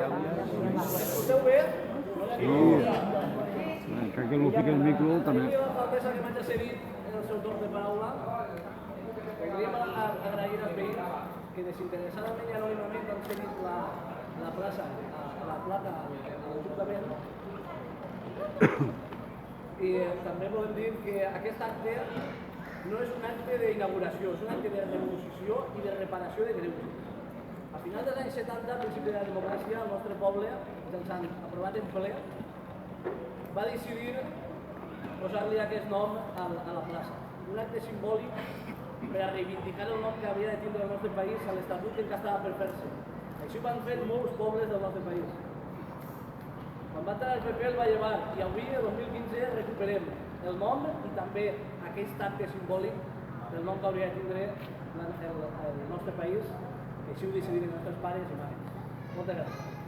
Escolteu bé? Sí. Crec que no fica el micro també. L'alcaldessa que m'ha cedit en el seu torn de paraula. Voldríem agrair als veïns que desinteressadament i anònimament han cedit la plaça, la plata a l'Ajuntament. I també volem dir que aquest acte no és un acte d'inauguració, és un acte de reposició i de reparació de greuges. A final dels anys 70, al principi de la democràcia, el nostre poble, mitjançant aprovat en ple, va decidir posar-li aquest nom a la plaça. Un acte simbòlic per a reivindicar el nom que havia de tindre el nostre país a l'estatut que estava per fer-se. Així ho van fer molts pobles del nostre país. Quan va entrar el PP el va llevar i avui, el 2015, recuperem el nom i també aquest acte simbòlic del nom que hauria de tindre el nostre país, que així ho decidim els nostres pares i mares. Moltes gràcies.